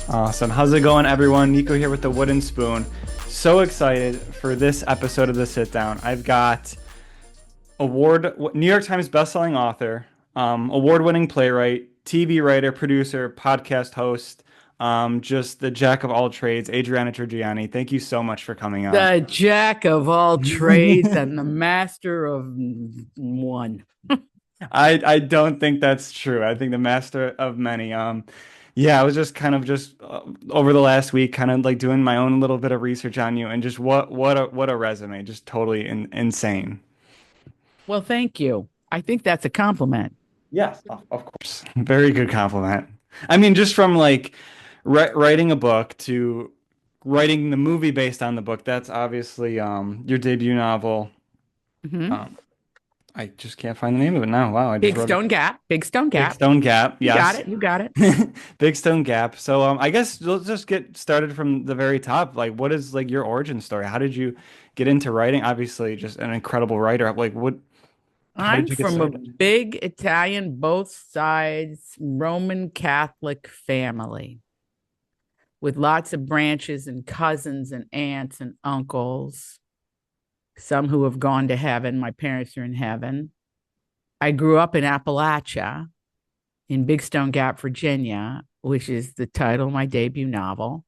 Awesome. How's it going, everyone? Nico here with the Wooden Spoon. So excited for this episode of the Sit Down. I've got New York Times bestselling author, award-winning playwright, TV writer, producer, podcast host, just the jack of all trades, Adriana Trigiani. Thank you so much for coming on. The jack of all trades and the master of one. I don't think that's true. I think the master of many. Yeah, I was just over the last week, kind of like doing my own little bit of research on you, and just what a resume, just totally insane. Well, thank you. I think that's a compliment. Yes, of course. Very good compliment. I mean, just from like writing a book to writing the movie based on the book, that's obviously your debut novel. Hmm. Um, I just can't find the name of it now. Wow, I just Big wrote it. Stone Gap. Big Stone Big Gap. Stone Gap. You got Yes. it. You got it. Big Stone Gap. So I guess let's just get started from the very top. Like what is like your origin story? How did you get into writing? Obviously just an incredible writer. Like what how did I'm you get from a started? big Italian, both sides, Roman Catholic family with lots of branches and cousins and aunts and uncles, some who have gone to heaven. My parents are in heaven. I grew up in Appalachia in Big Stone Gap, Virginia, which is the title of my debut novel.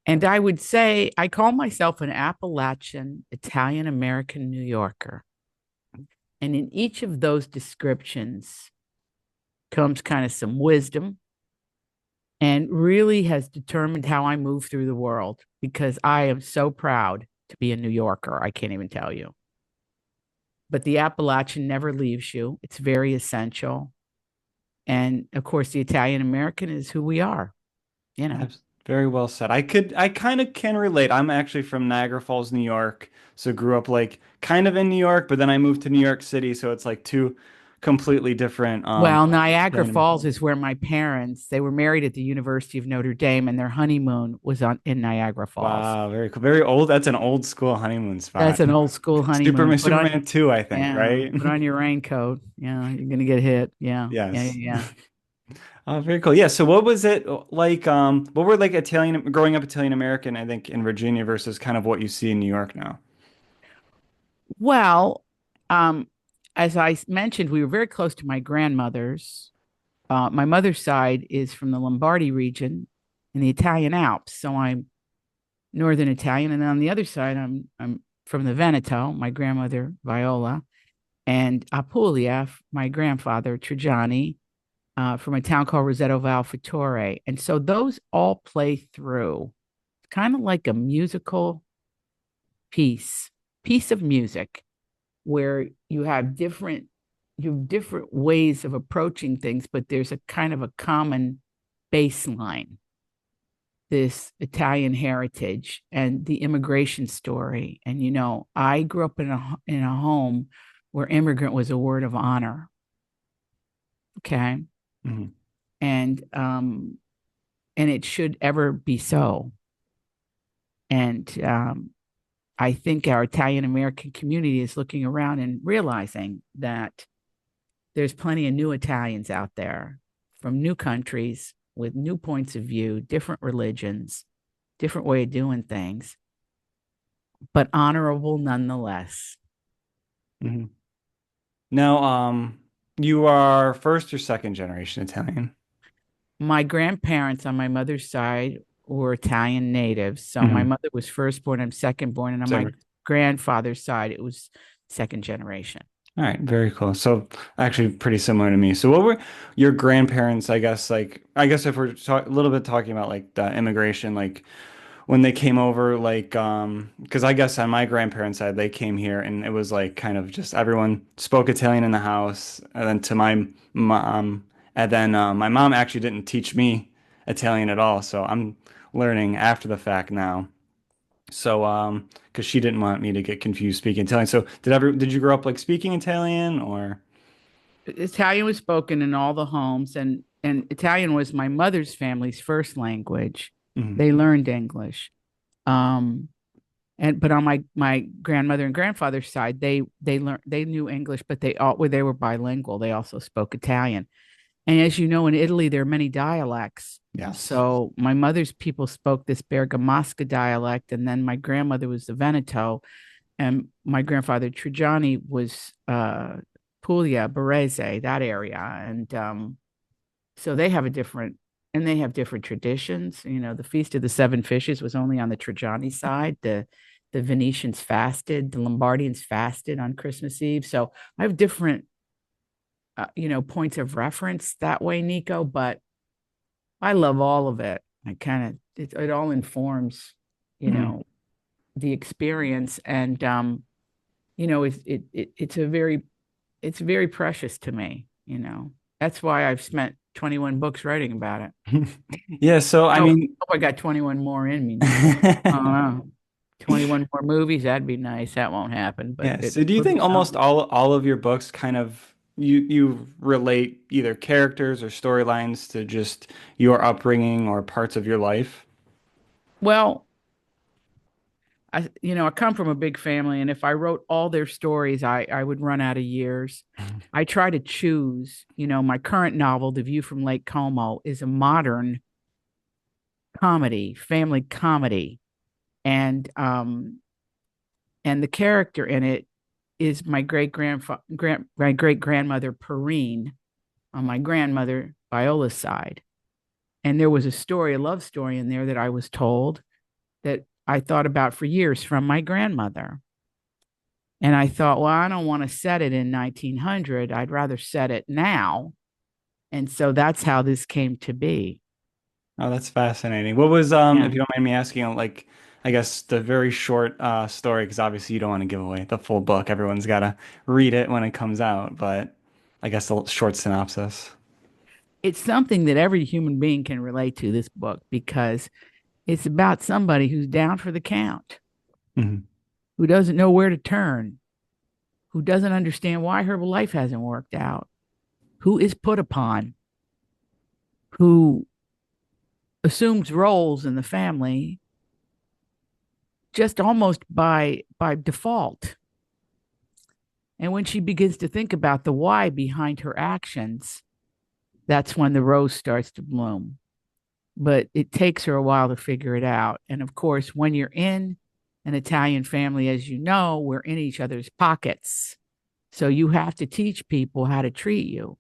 And I would say I call myself an Appalachian Italian American New Yorker. And in each of those descriptions comes kind of some wisdom and really has determined how I move through the world because I am so proud to be a New Yorker. I can't even tell you. But the Appalachian never leaves you, it's very essential. And of course, the Italian American is who we are, you know. Very well said. I kind of can relate. I'm actually from Niagara Falls, New York. So grew up like kind of in New York, but then I moved to New York City. So it's like two completely different, Well, Niagara Italian. Falls is where my parents, they were married at the University of Notre Dame and their honeymoon was on in Niagara Falls. Wow, very cool. Very old. That's an old school honeymoon That's spot. an old school honeymoon. Superman, Superman 2, I think, Yeah, right? put on your raincoat. Yeah, you're gonna get hit. Yeah, yeah, yeah, Yes. yeah. Oh, very cool. Yeah. So what was it like? What were like Italian growing up Italian American, I think, in Virginia versus kind of what you see in New York now? Well, um, as I mentioned, we were very close to my grandmother's. My mother's side is from the Lombardy region in the Italian Alps, so I'm Northern Italian, and on the other side, I'm from the Veneto. My grandmother Viola, and Apulia, my grandfather Trigiani, from a town called Rosetto Valfatore, and so those all play through, kind of like a musical piece of music where you have different ways of approaching things, but there's a kind of a common baseline, this Italian heritage and the immigration story. And I grew up in a home where immigrant was a word of honor. Okay. Mhm. And it should ever be so. And I think our Italian American community is looking around and realizing that there's plenty of new Italians out there from new countries with new points of view, different religions, different way of doing things, but honorable nonetheless. Mhm. Now, you are first or second generation Italian? My grandparents on my mother's side were Italian natives. So my Hmm. mother was firstborn, I'm secondborn, and on my So, grandfather's side, it was second generation. all right, very cool. So, actually, pretty similar to me. So, what were your grandparents? I guess, I guess if we're a little bit talking about like the immigration, like when they came over, like, because I guess on my grandparents' side, they came here and it was like kind of just everyone spoke Italian in the house, and then to my mom, and then my mom actually didn't teach me Italian at all, so I'm learning after the fact now. So, because she didn't want me to get confused speaking Italian. So, did you grow up like speaking Italian or? Italian was spoken in all the homes, and Italian was my mother's family's first language. Mhm. They learned English. Um, and but on my grandmother and grandfather's side, they knew English, but they were bilingual. They also spoke Italian. And as you know, in Italy, there are many dialects. Yes. So my mother's people spoke this Bergamasca dialect, and then my grandmother was the Veneto, and my grandfather Trigiani was Puglia, Barese, that area, and so they have a different, and they have different traditions. You know, the Feast of the Seven Fishes was only on the Trigiani side. The Venetians fasted, the Lombardians fasted on Christmas Eve. So I have different, points of reference that way, Nico. But I love all of it. I kind of it all informs, you Mm. know, the experience, and it's very precious to me. That's why I've spent 21 books writing about it. Yeah, so I I hope mean, I got 21 more in me, Nico. I don't know. 21 more movies, that'd be nice. That won't happen, but yeah. it So do you would be think almost something. all of your books kind of you relate either characters or storylines to just your upbringing or parts of your life? Well, I come from a big family, and if I wrote all their stories, I would run out of years. I try to choose, my current novel, The View from Lake Como, is a modern comedy, family comedy. And the character in it is my great grandmother Perrine on my grandmother Viola's side. And there was a love story in there that I was told that I thought about for years from my grandmother. And I thought, well, I don't want to set it in 1900. I'd rather set it now. And so that's how this came to be. Oh, that's fascinating. What was Yeah. if you don't mind me asking, like I guess the very short story, because obviously you don't want to give away the full book. Everyone's gotta read it when it comes out, but I guess the short synopsis. It's something that every human being can relate to, this book, because it's about somebody who's down for the count, Mhm. who doesn't know where to turn, who doesn't understand why her life hasn't worked out, who is put upon, who assumes roles in the family just almost by default. And when she begins to think about the why behind her actions, that's when the rose starts to bloom. But it takes her a while to figure it out. And of course, when you're in an Italian family, as you know, we're in each other's pockets. So you have to teach people how to treat you,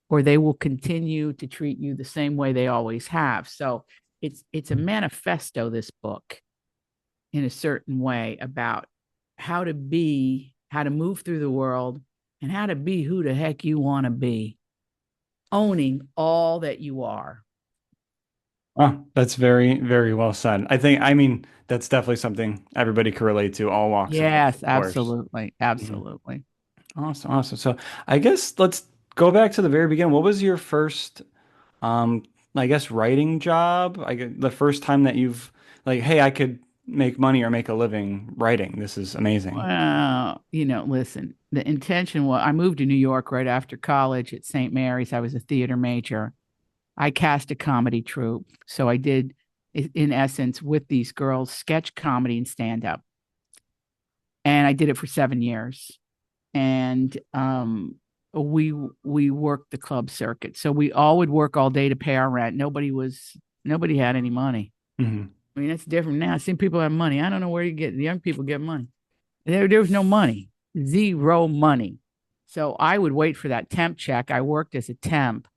or they will continue to treat you the same way they always have. So it's a manifesto, this book, in a certain way, about how to move through the world, and how to be who the heck you want to be, owning all that you are. Oh, that's very, very well said. I mean, that's definitely something everybody can relate to, all walks of life, Yes, of course. absolutely. Mhm. Absolutely. Awesome, awesome. So I guess let's go back to the very beginning. What was your first Um, I guess writing job, the first time that you've like, hey, I could make money or make a living writing. This is amazing. Well, listen, the intention was I moved to New York right after college at St. Mary's. I was a theater major. I cast a comedy troupe. So I did, in essence, with these girls, sketch comedy and stand up. And I did it for 7 years. And we we worked the club circuit. So we all would work all day to pay our rent. Nobody had any money. Hmm. I mean, it's different now. I've seen people have money. I don't know where you get the young people get money. There was no money, zero money. So I would wait for that temp check. I worked as a temp,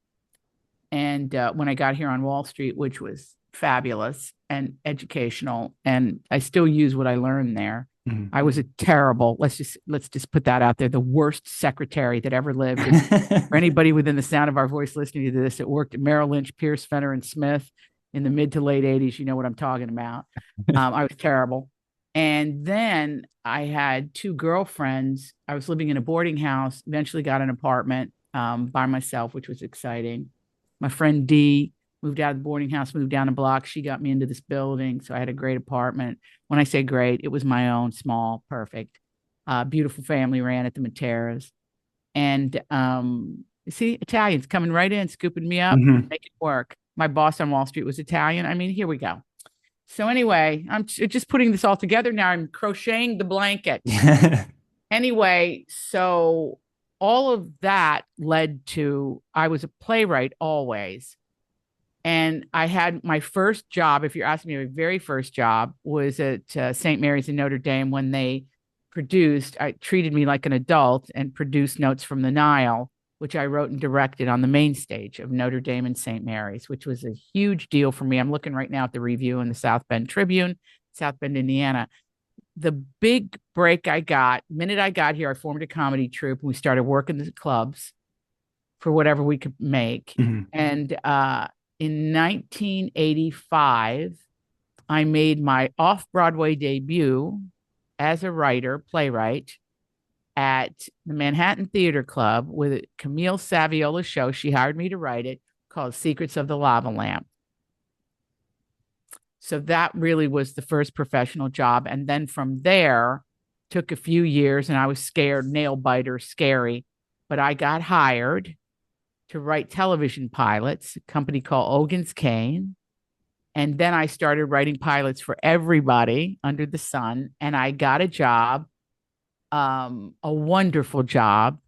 and when I got here on Wall Street, which was fabulous and educational, and I still use what I learned there. Hmm. I was a terrible, let's just put that out there, the worst secretary that ever lived. And for anybody within the sound of our voice listening to this, it worked at Merrill Lynch, Pierce, Fenner, and Smith in the mid to late 80s. You know what I'm talking about. I was terrible. And then I had two girlfriends. I was living in a boarding house, eventually got an apartment by myself, which was exciting. My friend Dee moved out of the boarding house, moved down a block. She got me into this building. So I had a great apartment. When I say great, it was my own, small, perfect, beautiful family ran at the Materas. And see, Italians coming right in, scooping me up, Hmm. making it work. My boss on Wall Street was Italian. I mean, here we go. So anyway, I'm just putting this all together now. I'm crocheting the blanket. Anyway, so all of that led to I was a playwright always. And I had my first job, if you're asking me, my very first job was at St. Mary's in Notre Dame when they I treated me like an adult and produced Notes from the Nile, which I wrote and directed on the main stage of Notre Dame and St. Mary's, which was a huge deal for me. I'm looking right now at the review in the South Bend Tribune, South Bend, Indiana. The big break I got, minute I got here, I formed a comedy troupe. We started working the clubs for whatever we could make. Hmm. And in 1985, I made my off Broadway debut as a writer, playwright at the Manhattan Theater Club with Camille Saviola's show. She hired me to write it called Secrets of the Lava Lamp. So that really was the first professional job. And then from there, took a few years and I was scared, nail biter, scary. But I got hired to write television pilots, a company called Ogan's Kane. And then I started writing pilots for everybody under the sun. And I got a job, a wonderful job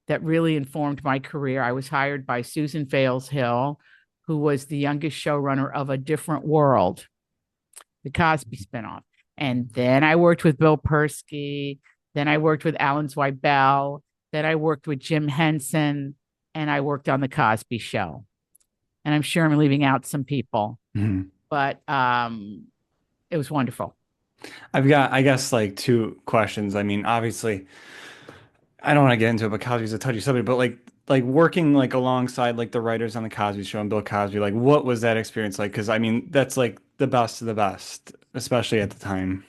that really informed my career. I was hired by Susan Fales Hill, who was the youngest showrunner of A Different World, the Cosby spinoff. And then I worked with Bill Persky. Then I worked with Alan Zweibel. Then I worked with Jim Henson. And I worked on the Cosby Show. And I'm sure I'm leaving out some people, Hmm. but it was wonderful. I've got, I guess, like two questions. I mean, obviously, I don't want to get into it, but Cosby's a touchy subject. But like working like alongside like the writers on the Cosby Show and Bill Cosby, like what was that experience like? Because I mean, that's like the best of the best, especially at the time.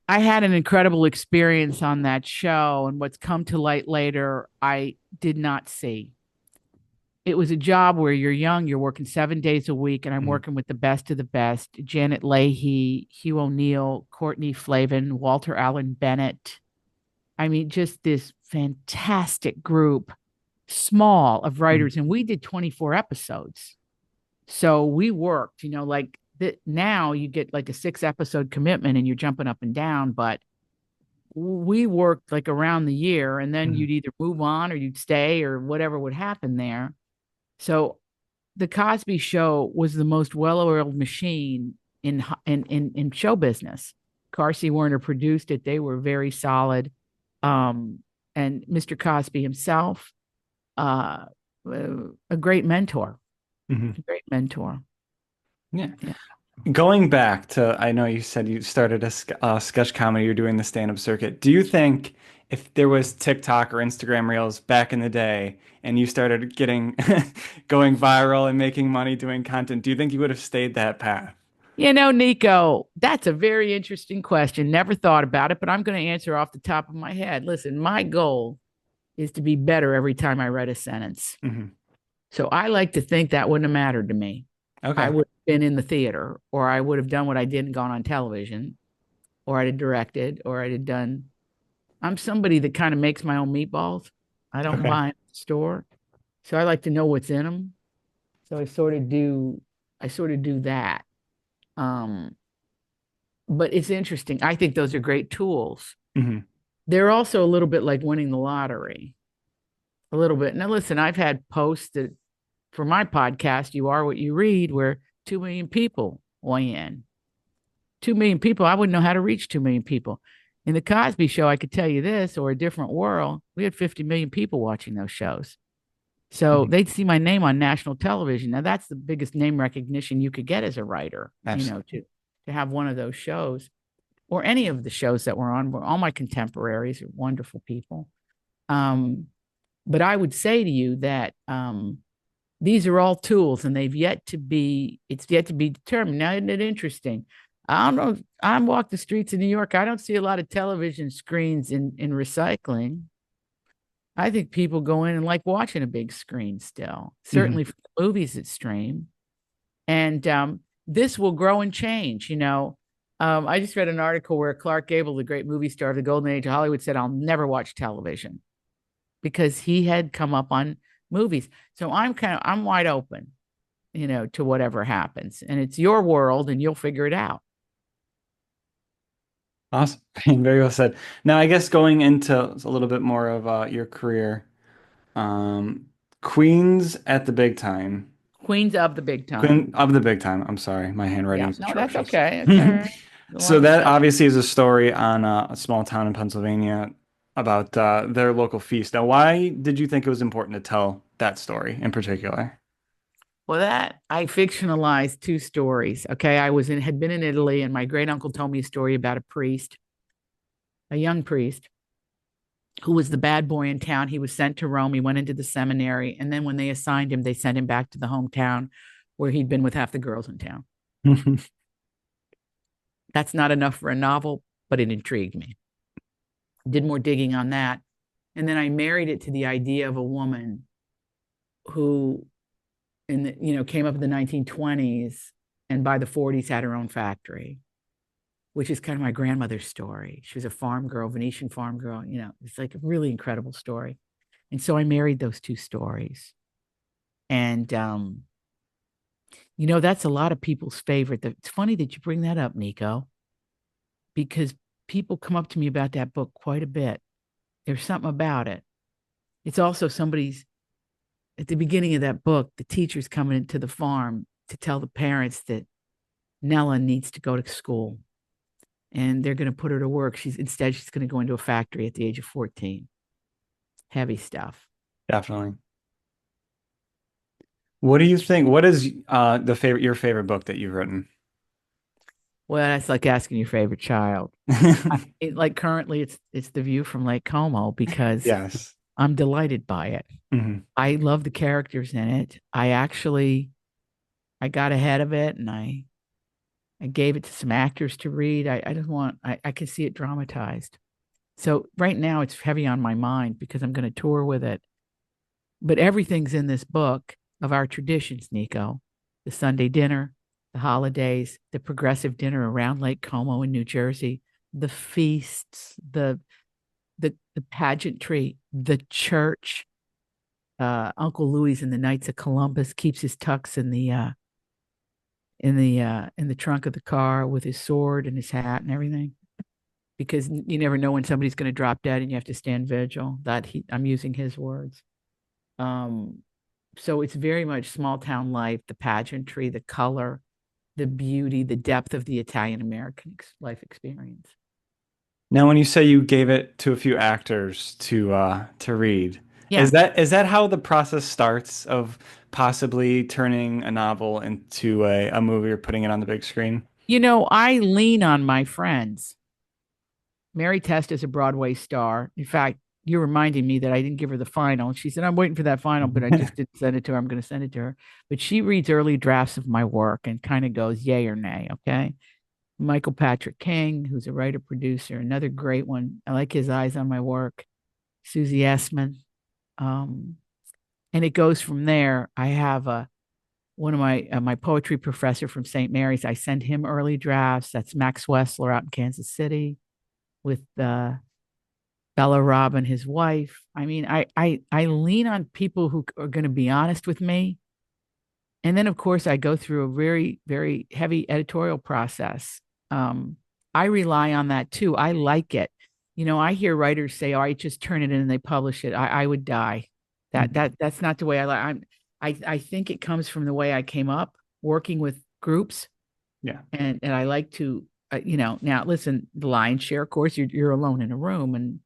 I had an incredible experience on that show, and what's come to light later, I did not see. It was a job where you're young, you're working 7 days a week, and I'm Mhm. working with the best of the best: Janet Leahy, Hugh O'Neill, Courtney Flavin, Walter Allen Bennett. I mean, just this fantastic group, small of Mhm. writers, and we did 24 episodes. So we worked, like that. Now you get like a 6 episode commitment and you're jumping up and down, but we worked like around the year and then Mhm. you'd either move on or you'd stay or whatever would happen there. So the Cosby Show was the most well-oiled machine in show business. Carsey Werner produced it. They were very solid. Um, and Mr. Cosby himself, uh, a great mentor, Mhm. a great mentor. Yeah. Yeah. Going back to, I know you said you started a sketch comedy, you're doing the stand-up circuit. Do you think if there was TikTok or Instagram Reels back in the day and you started getting going viral and making money doing content, do you think you would have stayed that path? Nico, that's a very interesting question. Never thought about it, but I'm going to answer off the top of my head. Listen, my goal is to be better every time I read a sentence. Hmm. So I like to think that wouldn't have mattered to me. I Okay. would have been in the theater, or I would have done what I did and gone on television, or I'd have directed, or I'd have done. I'm somebody that kind of makes my own meatballs. I don't Okay. buy them at the store. So I like to know what's in them. So I sort of do that. Um, but it's interesting. I think those are great tools. Hmm. They're also a little bit like winning the lottery, a little bit. Now, listen, I've had posts that for my podcast, You Are What You Read, where 2 million people weigh in. 2 million people, I wouldn't know how to reach 2 million people. In the Cosby Show, I could tell you this, or A Different World, we had 50 million people watching those shows. So Hmm. they'd see my name on national television. Now that's the biggest name recognition you could get as a writer, Absolutely. to have one of those shows or any of the shows that were on. All my contemporaries are wonderful people. Um, but I would say to you that these are all tools and it's yet to be determined. Now, isn't it interesting? I don't know. I walk the streets of New York. I don't see a lot of television screens in recycling. I think people go in and like watching a big screen still, Hmm. certainly for the movies that stream. And this will grow and change. I just read an article where Clark Gable, the great movie star of the golden age of Hollywood, said, I'll never watch television because he had come up on movies. So I'm wide open, to whatever happens. And it's your world and you'll figure it out. Awesome. Very well said. Now, I guess going into a little bit more of your career, um, Queens at the Big Time. Queens of the Big Time. Queen of the Big Time. I'm sorry, my handwriting Yeah, is no, that's atrocious. okay. It's all right. A lot So of that stuff. obviously is a story on a small town in Pennsylvania about their local feast. Now, why did you think it was important to tell that story in particular? Well, that I fictionalized two stories. Okay. Had been in Italy, and my great uncle told me a story about a priest, a young priest, who was the bad boy in town. He was sent to Rome. He went into the seminary. And then when they assigned him, they sent him back to the hometown where he'd been with half the girls in town. That's not enough for a novel, but it intrigued me. Did more digging on that. And then I married it to the idea of a woman who came up in the 1920s and by the 40s had her own factory, which is kind of my grandmother's story. She was a farm girl, Venetian farm girl. It's like a really incredible story. And so I married those two stories. And that's a lot of people's favorite. It's funny that you bring that up, Nico, because people come up to me about that book quite a bit. There's something about it. It's also somebody's at the beginning of that book, the teacher's coming into the farm to tell the parents that Nella needs to go to school and they're going to put her to work. She's going to go into a factory at the age of 14. Heavy stuff. Definitely. What do you think? What is your favorite book that you've written? Well, that's like asking your favorite child. Like currently it's The View from Lake Como because Yes. I'm delighted by it. Hmm. I love the characters in it. I got ahead of it and I gave it to some actors to read. I just I can see it dramatized. So right now it's heavy on my mind because I'm going to tour with it. But everything's in this book of our traditions, Nico. The Sunday dinner, the holidays, the progressive dinner around Lake Como in New Jersey, the feasts, the pageantry, the church. Uncle Louis in the Knights of Columbus keeps his tux in the trunk of the car with his sword and his hat and everything because you never know when somebody's going to drop dead and you have to stand vigil. I'm using his words. Um, so it's very much small town life, the pageantry, the color, the beauty, the depth of the Italian American life experience. Now, when you say you gave it to a few actors to read, Yeah. is that how the process starts of possibly turning a novel into a movie or putting it on the big screen? I lean on my friends. Mary Test is a Broadway star. In fact, you're reminding me that I didn't give her the final. She said, I'm waiting for that final, but I just didn't send it to her. I'm going to send it to her. But she reads early drafts of my work and kind of goes yay or nay. Okay. Michael Patrick King, who's a writer producer, another great one. I like his eyes on my work. Susie Essman. Um, and it goes from there. I have one of my poetry professor from St. Mary's. I send him early drafts. That's Max Wessler out in Kansas City with Bella Robb and his wife. I mean, I lean on people who are going to be honest with me. And then, of course, I go through a very, very heavy editorial process. Um, I rely on that too. I like it. I hear writers say, "Oh, I just turn it in and they publish it." I would die. That's not the way I like. I think it comes from the way I came up working with groups, Yeah. and I like to, now listen. The lion's share, of course, you're alone in a room and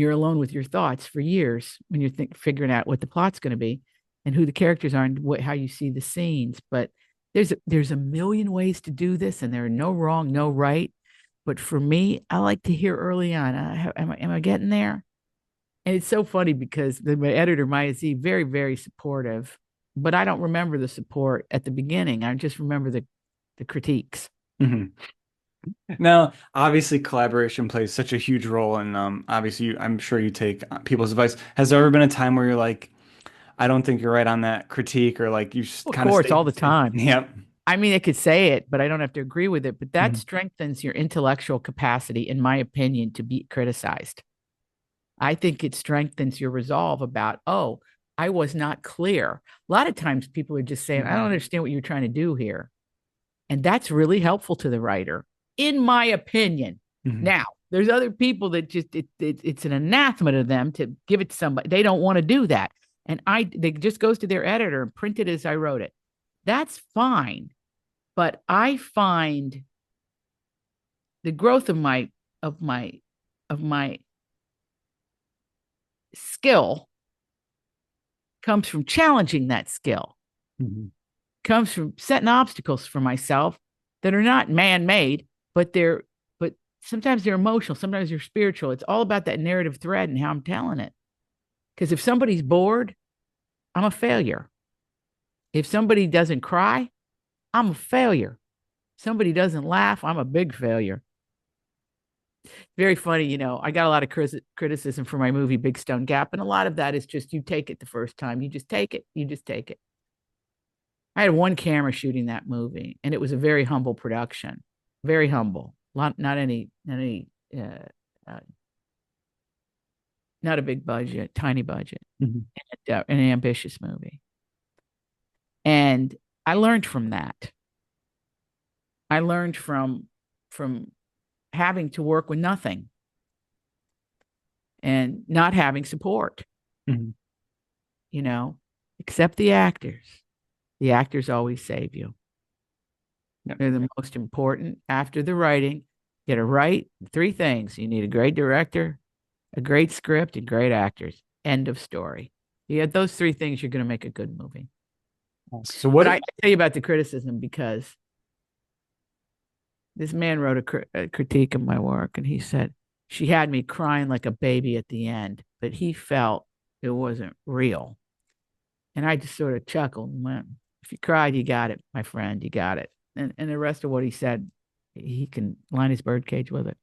you're alone with your thoughts for years when you're figuring out what the plot's going to be and who the characters are and how you see the scenes. But there's a million ways to do this, and there are no wrong, no right. But for me, I like to hear early on. Am I getting there? And it's so funny because my editor Maya Z very very supportive, but I don't remember the support at the beginning. I just remember the critiques. Hmm. Now, obviously, collaboration plays such a huge role, and obviously, I'm sure you take people's advice. Has there ever been a time where you're like, I don't think you're right on that critique, or like you just Of kind of course, all the time. yep. I mean, I could say it, but I don't have to agree with it. But that Mhm. strengthens your intellectual capacity, in my opinion, to be criticized. I think it strengthens your resolve about, oh, I was not clear. A lot of times people are just saying, I don't understand what you're trying to do here. And that's really helpful to the writer, in my opinion. Hmm. Now, there's other people that just it's an anathema to them to give it to somebody. They don't want to do that. And they just goes to their editor and print it as I wrote it. That's fine. But I find the growth of my of my skill comes from challenging that skill, Hmm. comes from setting obstacles for myself that are not man-made, but but sometimes they're emotional, sometimes they're spiritual. It's all about that narrative thread and how I'm telling it. Because if somebody's bored, I'm a failure. If somebody doesn't cry, I'm a failure. Somebody doesn't laugh, I'm a big failure. Very funny, I got a lot of criticism for my movie Big Stone Gap, and a lot of that is just you take it the first time, you just take it, you just take it. I had one camera shooting that movie, and it was a very humble production, very humble. Not uh, uh, not a big budget, tiny budget, Hmm. and, an ambitious movie. And I learned from that. I learned from having to work with nothing and not having support. Hmm. You know, Except the actors. The actors always save you. Yep. They're the most important after the writing. Get it right. Three things. You need a great director, a great script, and great actors. End of story. You get those three things, you're going to make a good movie. So But what? I tell you about the criticism because this man wrote a critique of my work, and he said she had me crying like a baby at the end, but he felt it wasn't real. And I just sort of chuckled and went, "If you cried, you got it, my friend, you got it." And the rest of what he said, he can line his birdcage with it.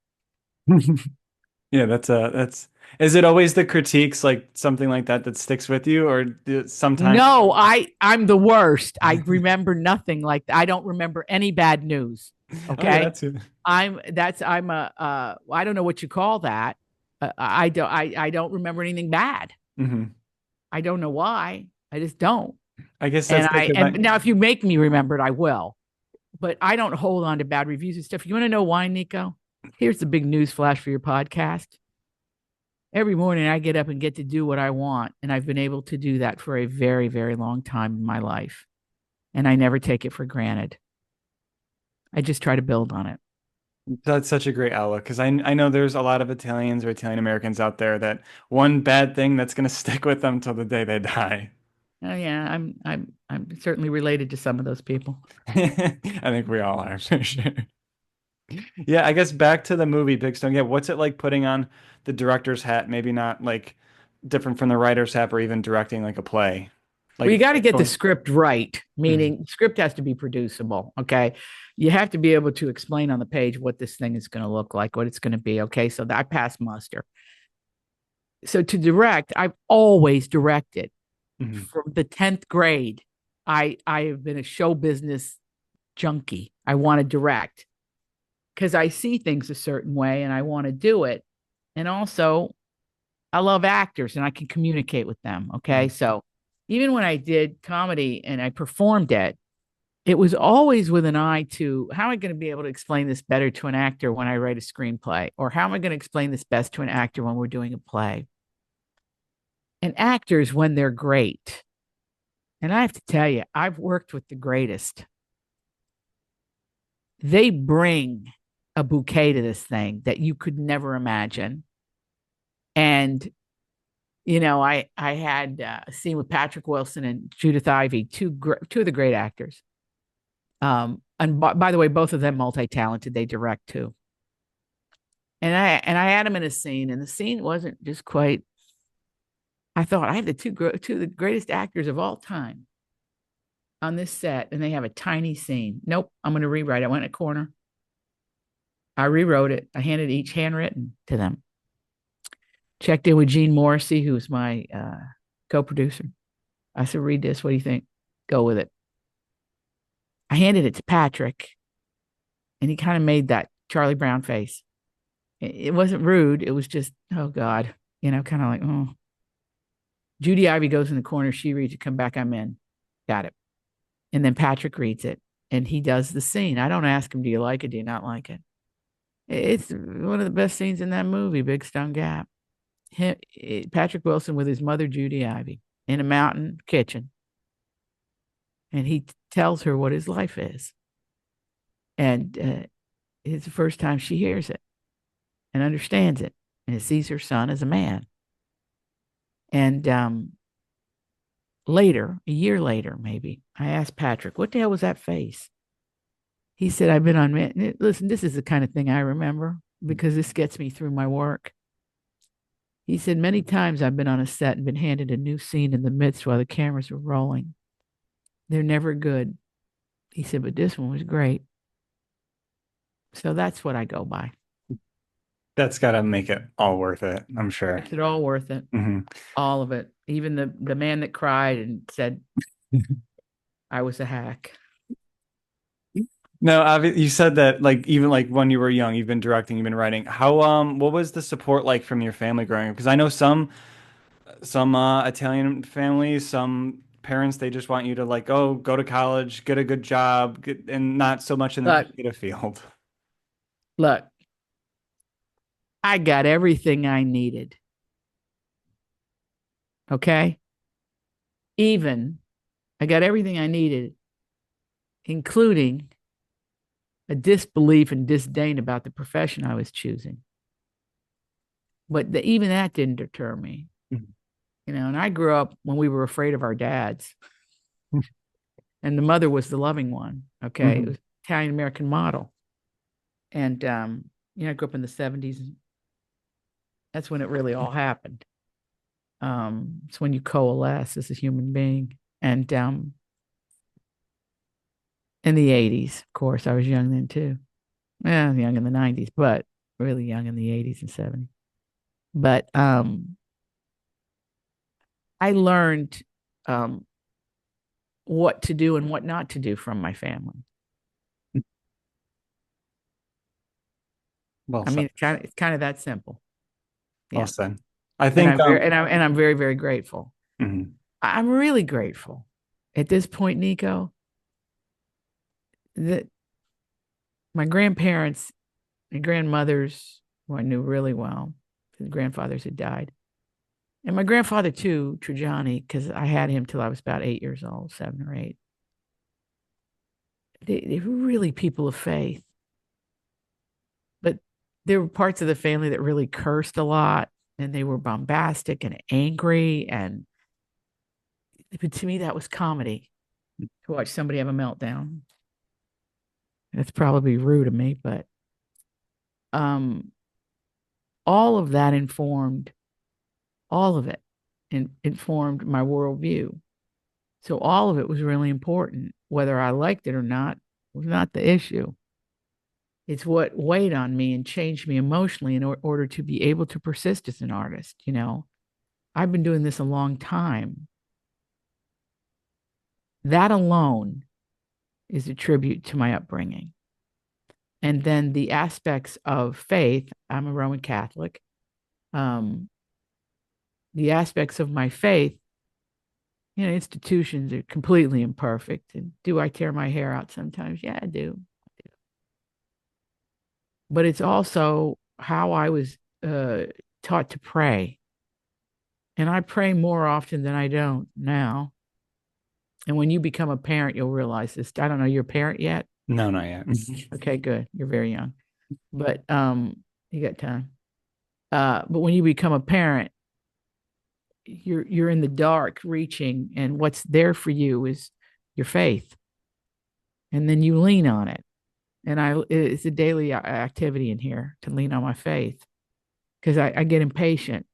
Yeah, that's is it always the critiques like something like that that sticks with you or sometimes No, I'm the worst. I remember nothing like that. I don't remember any bad news. Okay, Okay. that's it. I'm I don't know what you call that. I don't remember anything bad. Hmm. I don't know why. I just don't. I guess that's because And now if you make me remember it, I will. But I don't hold on to bad reviews and stuff. You want to know why, Nico? Here's the big news flash for your podcast. Every morning I get up and get to do what I want. And I've been able to do that for a very, very long time in my life. And I never take it for granted. I just try to build on it. that's such a great outlook because I know there's a lot of Italians or Italian Americans out there that one bad thing that's gonna stick with them till the day they die. Oh yeah, I'm certainly related to some of those people. I think we all are for sure. Yeah, I guess back to the movie Big Stone. Yeah, what's it like putting on the director's hat? Maybe not like different from the writer's hat or even directing like a play. Well, you Like got to get the going. script right, Mhm. meaning script has to be producible. Okay. You have to be able to explain on the page what this thing is going to look like, what it's going to be. Okay. So I pass muster. So to direct, I've always directed Mhm. from the 10th grade. I have been a show business junkie. I want to direct because I see things a certain way and I want to do it. And also, I love actors and I can communicate with them. Okay. Mhm. So even when I did comedy and I performed it, it was always with an eye to how am I going to be able to explain this better to an actor when I write a screenplay? Or how am I going to explain this best to an actor when we're doing a play? And actors, when they're great, and I have to tell you, I've worked with the greatest, they bring a bouquet to this thing that you could never imagine. And I had a scene with Patrick Wilson and Judith Ivey, two of the great actors. And by the way, both of them multi-talented. They direct too. And I had them in a scene, and the scene wasn't just quite. I thought I have the two of the greatest actors of all time on this set, and they have a tiny scene. Nope, I'm going to rewrite. I went in a corner. I rewrote it. I handed each handwritten to them. Checked in with Gene Morrissey, who's my co-producer. I said, "Read this. What do you think? Go with it." I handed it to Patrick, and he kind of made that Charlie Brown face. It wasn't rude. It was just, oh God, kind of like, oh. Judy Ivy goes in the corner. She reads it. Come back. I'm in. Got it. And then Patrick reads it, and he does the scene. I don't ask him, do you like it? Do you not like it? It's one of the best scenes in that movie, Big Stone Gap. Patrick Wilson with his mother, Judy Ivy, in a mountain kitchen. And he tells her what his life is. And it's the first time she hears it and understands it and sees her son as a man. And later, a year later, maybe, I asked Patrick, what the hell was that face? He said, I've been on, listen, this is the kind of thing I remember because this gets me through my work. He said, many times I've been on a set and been handed a new scene in the midst while the cameras were rolling. They're never good. He said, but this one was great. So that's what I go by. That's got to make it all worth it, I'm sure. Makes it all worth it. Hmm. All of it. Even the man that cried and said I was a hack. No, you said that like even like when you were young, you've been directing, you've been writing. How what was the support like from your family growing up? Because I know some Italian families, some parents they just want you to like, oh, go to college, get a good job, and not so much in the Look, creative field. look, I got everything I needed. Okay. Even I got everything I needed, including a disbelief and disdain about the profession I was choosing. But even that didn't deter me, Mhm. And I grew up when we were afraid of our dads, and the mother was the loving one. Okay. It Mhm. was Italian American model. And, I grew up in the 70s. That's when it really all happened. It's when you coalesce as a human being. And in the 80s, of course, I was young then too. Well, young in the 90s, but really young in the 80s and 70s. But I learned um, what to do and what not to do from my family. Well I said. mean, it's kind of that simple. Well Yeah. said. I And think I'm very and I'm very, very grateful. mhm. I'm really grateful at this point, Nico, that my grandparents and grandmothers, who I knew really well, because grandfathers had died, and my grandfather too, Trigiani, because I had him till I was about 8 years old, 7 or 8. They were really people of faith, but there were parts of the family that really cursed a lot, and they were bombastic and angry, and but to me that was comedy to watch somebody have a meltdown. That's probably rude of me, but um, all of that informed all of it and informed my worldview. So all of it was really important. Whether I liked it or not was not the issue. It's what weighed on me and changed me emotionally in order to be able to persist as an artist. I've been doing this a long time. That alone is a tribute to my upbringing. And then the aspects of faith, I'm a Roman Catholic. Um, the aspects of my faith, institutions are completely imperfect. And do I tear my hair out sometimes? Yeah, I do. But it's also how I was taught to pray. And I pray more often than I don't now. And when you become a parent, you'll realize this. I don't know, you're a parent yet? No, not yet. Okay, good. You're very young. But you got time. But when you become a parent, you're in the dark reaching, and what's there for you is your faith. And then you lean on it. And it's a daily activity in here to lean on my faith because I get impatient.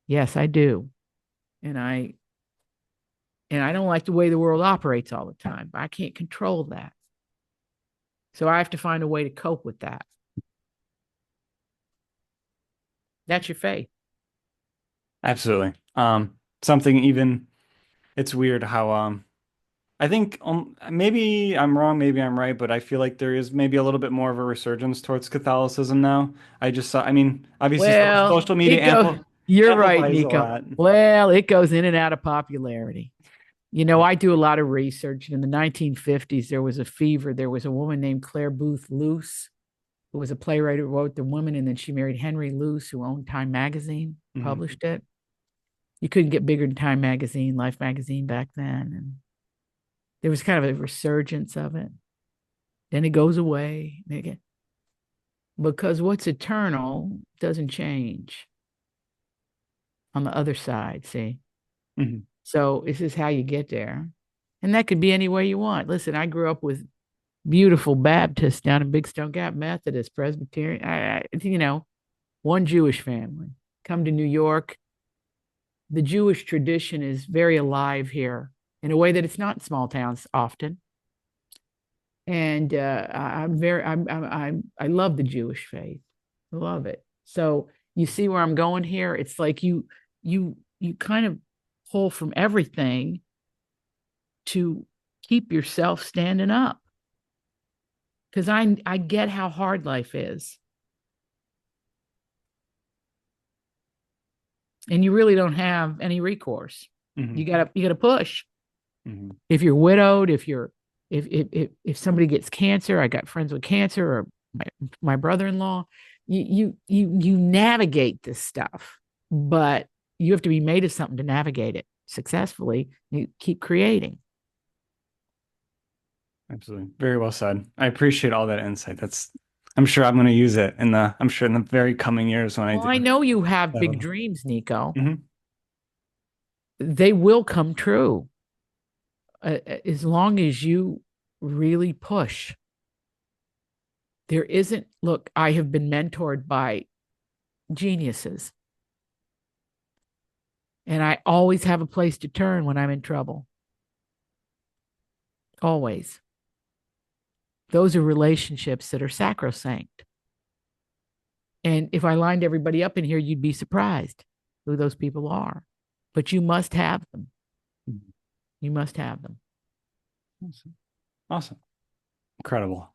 Yes, I do. And I don't like the way the world operates all the time. But I can't control that. So I have to find a way to cope with that. That's your faith. Absolutely. Something even it's weird how I think maybe I'm wrong, maybe I'm right, but I feel like there is maybe a little bit more of a resurgence towards Catholicism now. I just saw, I mean, obviously Well, social media it goes, you're right, amplifies a Nico. lot. Well, it goes in and out of popularity. I do a lot of research. In the 1950s, there was a fever. There was a woman named Claire Booth Luce. who was a playwright who wrote The Woman, and then she married Henry Luce, who owned Time Magazine, Hmm. published it. You couldn't get bigger than Time Magazine, Life Magazine back then. And there was kind of a resurgence of it. Then it goes away. Because what's eternal doesn't change on the other side, see? Hmm. So this is how you get there. And that could be any way you want. Listen, I grew up with beautiful Baptists down in Big Stone Gap, Methodist, Presbyterian, one Jewish family. Come to New York. The Jewish tradition is very alive here in a way that it's not in small towns often. And I love the Jewish faith. I love it. So you see where I'm going here? It's like you kind of pull from everything to keep yourself standing up. Because I get how hard life is. And you really don't have any recourse. Hmm. You gotta push. Hmm. If you're widowed, if somebody gets cancer, I got friends with cancer, or my brother-in-law, you navigate this stuff, but you have to be made of something to navigate it successfully. You keep creating. Absolutely. Very well said. I appreciate all that insight. I'm sure I'm going to use it I'm sure in the very coming years when I Well, do. I know you have big So, dreams, Nico. mhm. They will come true as long as you really push. There isn't, look, I have been mentored by geniuses, and I always have a place to turn when I'm in trouble. Always. Those are relationships that are sacrosanct. And if I lined everybody up in here, you'd be surprised who those people are. But you must have them. You must have them. Awesome. Awesome. Incredible.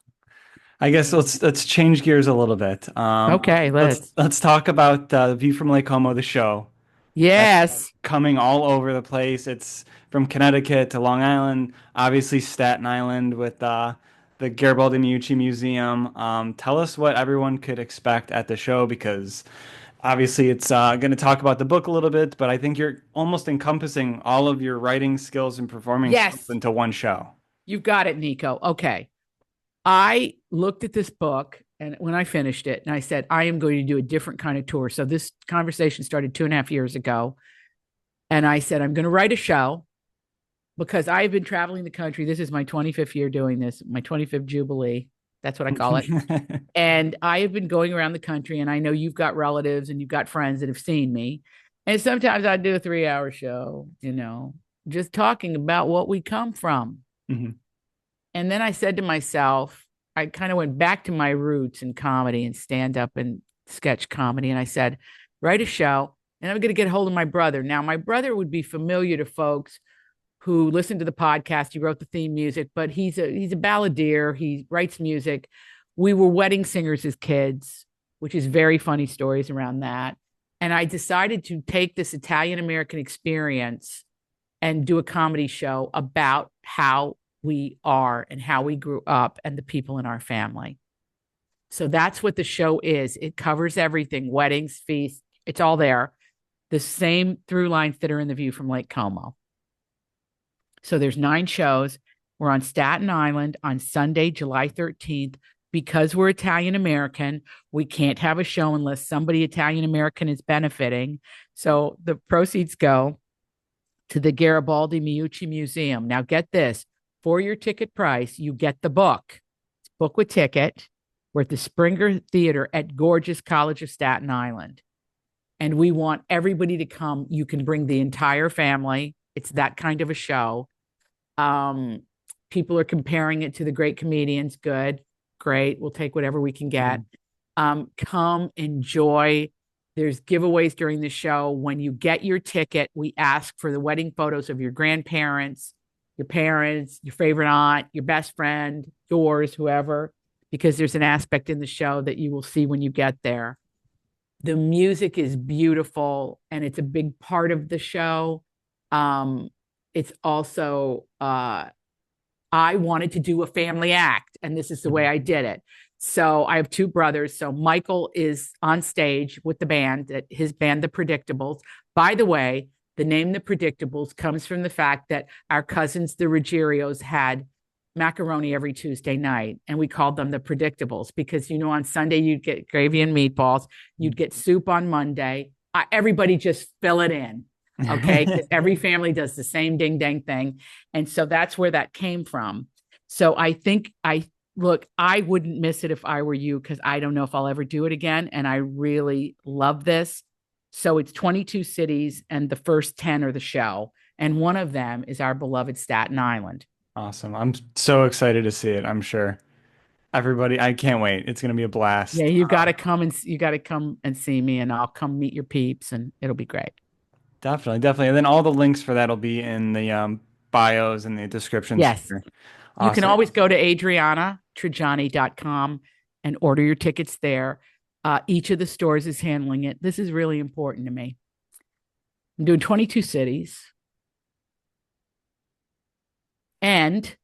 I guess let's change gears a little bit. Okay, let's. Let's talk about the View from Lake Como, the show. That's Yes. coming all over the place. It's from Connecticut to Long Island, obviously Staten Island with the Garibaldi Meucci Museum. Tell us what everyone could expect at the show because obviously it's going to talk about the book a little bit, but I think you're almost encompassing all of your writing skills and performing skills Yes. into one show. You've got it, Nico. Okay. I looked at this book and when I finished it, and I said, I am going to do a different kind of tour. So this conversation started 2.5 years ago. And I said, I'm going to write a show because I've been traveling the country. This is my 25th year doing this, my 25th Jubilee. That's what I call it. And I have been going around the country, and I know you've got relatives and you've got friends that have seen me. And sometimes I do a 3 hour show, just talking about what we come from. Mhm. And then I said to myself, I kind of went back to my roots in comedy and stand up and sketch comedy. And I said, write a show, and I'm going to get a hold of my brother. Now, my brother would be familiar to folks who listen to the podcast. He wrote the theme music, but he's a balladeer. He writes music. We were wedding singers as kids, which is very funny stories around that. And I decided to take this Italian American experience and do a comedy show about how we are and how we grew up and the people in our family. So that's what the show is. It covers everything, weddings, feasts, it's all there. The same through lines that are in The View from Lake Como. So there's 9 shows. We're on Staten Island on Sunday, July 13th. Because we're Italian American, we can't have a show unless somebody Italian American is benefiting. So the proceeds go to the Garibaldi Meucci Museum. Now, get this, for your ticket price, you get the book. It's book with ticket. We're at the Springer Theater at gorgeous College of Staten Island. And we want everybody to come. You can bring the entire family. It's that kind of a show. Um, People are comparing it to the great comedians. Good, great. We'll take whatever we can get. Mhm. Come, enjoy. There's giveaways during the show. When you get your ticket, we ask for the wedding photos of your grandparents, your parents, your favorite aunt, your best friend, yours, whoever, because there's an aspect in the show that you will see when you get there. The music is beautiful and it's a big part of the show. Um, it's also I wanted to do a family act, and this is the way I did it. So I have two brothers. So Michael is on stage with the band, his band, The Predictables. By the way, the name The Predictables comes from the fact that our cousins, the Ruggierios, had macaroni every Tuesday night, and we called them The Predictables because, on Sunday you'd get gravy and meatballs, you'd get soup on Monday. Everybody just fill it in. Okay. Because every family does the same ding dang thing. And so that's where that came from. So I think look, I wouldn't miss it if I were you, because I don't know if I'll ever do it again. And I really love this. So it's 22 cities, and the first 10 are the show. And one of them is our beloved Staten Island. Awesome. I'm so excited to see it. I'm sure everybody, I can't wait. It's going to be a Yeah, blast. you got to come and see me, and I'll come meet your peeps, and it'll be great. Definitely, definitely. And then all the links for that will be in the bios and the descriptions Yes. here. You can Awesome. always go to adrianatrigiani.com and order your tickets there. Each of the stores is handling it. This is really important to me. I'm doing 22 cities, and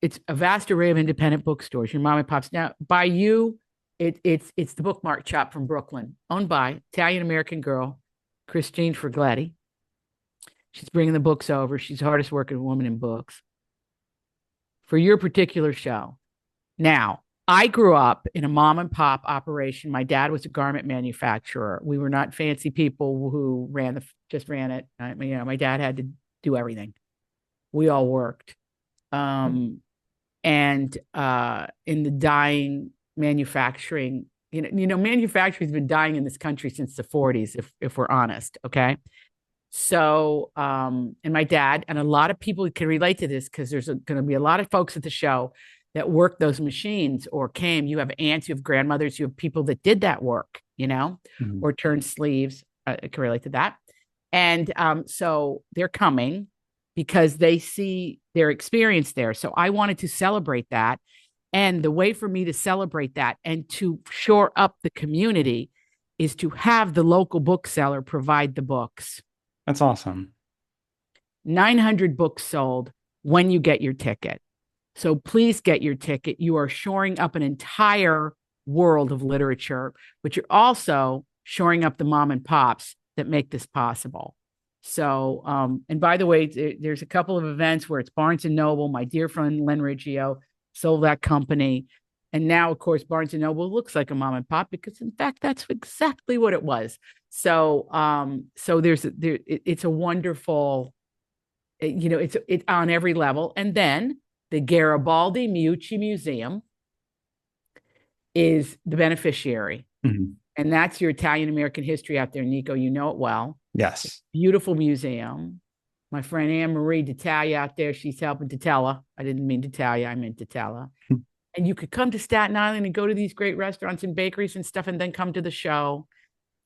it's a vast array of independent bookstores. Your mom and pops. Now, by you, it's the Bookmark Shop from Brooklyn, owned by Italian American girl Christine Fragletti. She's bringing the books over. She's the hardest working woman in books for your particular show. Now, I grew up in a mom and pop operation. My dad was a garment manufacturer. We were not fancy people who just ran it. My dad had to do everything. We all worked. And in the dyeing manufacturing, manufacturing's been dying in this country since the 40s, if we're honest. Okay. So, and my dad, and a lot of people can relate to this because there's going to be a lot of folks at the show that work those machines or came. You have aunts, you have grandmothers, you have people that did that work, Mhm. or turned sleeves. I can relate to that. And so they're coming because they see their experience there. So I wanted to celebrate that. And the way for me to celebrate that and to shore up the community is to have the local bookseller provide the books. That's awesome. 900 books sold when you get your ticket. So please get your ticket. You are shoring up an entire world of literature, but you're also shoring up the mom and pops that make this possible. So, and by the way, there's a couple of events where it's Barnes and Noble. My dear friend Len Riggio sold that company. And now, of course, Barnes and Noble looks like a mom and pop because, in fact, that's exactly what it was. So, so it's a wonderful, it's on every level. And then the Garibaldi Meucci Museum is the beneficiary. Mhm. And that's your Italian American history out there, Nico. You know it well. Yes. Beautiful museum. My friend Anne Marie D'Italia out there, she's helping D'Itella. I didn't mean D'Italia, I meant D'Itella. And you could come to Staten Island and go to these great restaurants and bakeries and stuff, and then come to the show.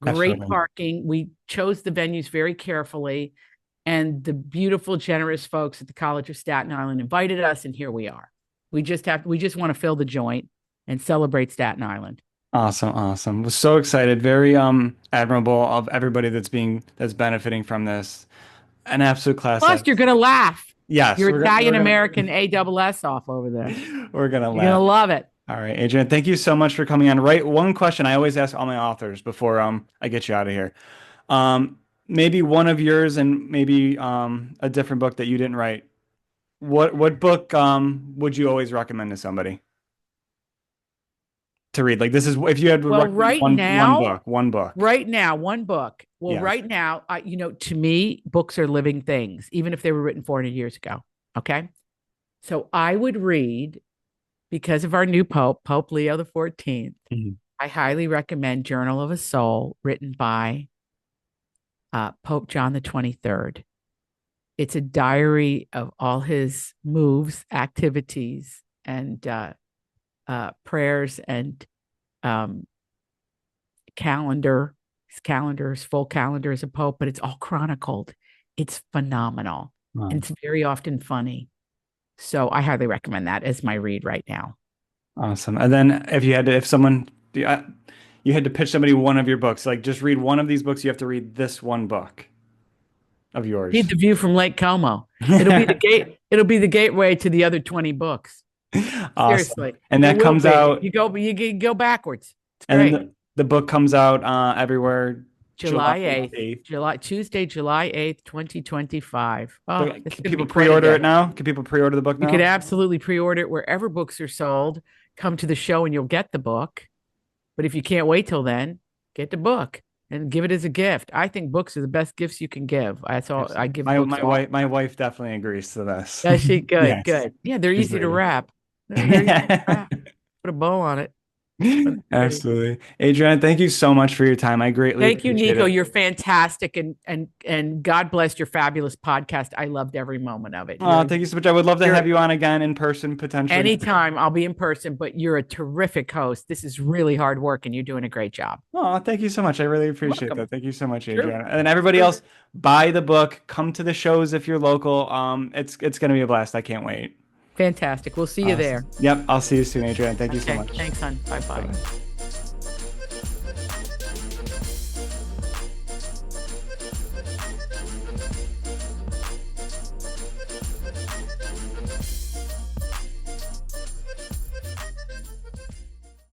Great Absolutely. parking. We chose the venues very carefully. And the beautiful, generous folks at the College of Staten Island invited us, and here we are. We just want to fill the joint and celebrate Staten Island. Awesome, awesome. Was so excited. Very admirable of everybody that's benefiting from this. An absolute class Plus, act. you're gonna laugh. Yes, Your we're Italian gonna American ASS off over there. we're gonna You're gonna laugh. love it. All right, Adrian, thank you so much for coming on. Right, one question I always ask all my authors before I get you out of here. Maybe one of yours and maybe a different book that you didn't write. What book would you always recommend to somebody to read? Like this is if you had to Well, recommend one book. right now, one book. Well, Yes. right now, to me, books are living things, even if they were written 400 years ago. Okay. So I would read, because of our new Pope, Pope Leo the 14th, Mhm. I highly recommend Journal of a Soul, written by Pope John the 23rd. It's a diary of all his moves, activities, and prayers and um, calendar. His full calendar as a pope, but it's all chronicled. It's phenomenal. Wow. And it's very often funny. So I highly recommend that as my read right now. Awesome. And then if someone, you had to pitch somebody one of your books, like just read one of these books, you have to read this one book of Read yours. The View from Lake Como. It'll be the gate. It'll be the gateway to the other 20 books. Awesome. Seriously, And it that will comes be. out, You go backwards. It's and then great. the book comes out everywhere July July 8th, 8th. Tuesday, July 8th, 2025. So Oh, this is can going to be people quite a pre-order it day. now? Can people pre-order the book You could now? absolutely pre-order it wherever books are sold. Come to the show and you'll get the book. But if you can't wait till then, get the book and give it as a gift. I think books are the best gifts you can give. That's all I Absolutely. give My books my all wife the my time. wife definitely agrees to this. Yeah, she good, Yes. good. Yeah, they're She's easy to ready. wrap. They're easy to wrap. Put a bow on it. But it's pretty. Absolutely. Adriana, thank you so much for your time. I greatly Thank you, appreciate Nico. it. You're fantastic, and God bless your fabulous podcast. I loved every moment of it. Oh, thank you so much. I would love to have You're you on again in person potentially. anytime I'll be in person, but you're a terrific host. This is really hard work, and you're doing a great job. Oh, thank you so much. I really You're appreciate welcome. that. Thank you so much, True. Adriana. And everybody True. else, buy the book. Come to the shows if you're local. It's gonna be a blast. I can't wait. Fantastic. We'll see you there. Awesome. Yep. I'll see you soon, Adriana. Thank you so Okay. much. Thanks, hon. Bye bye. Bye-bye.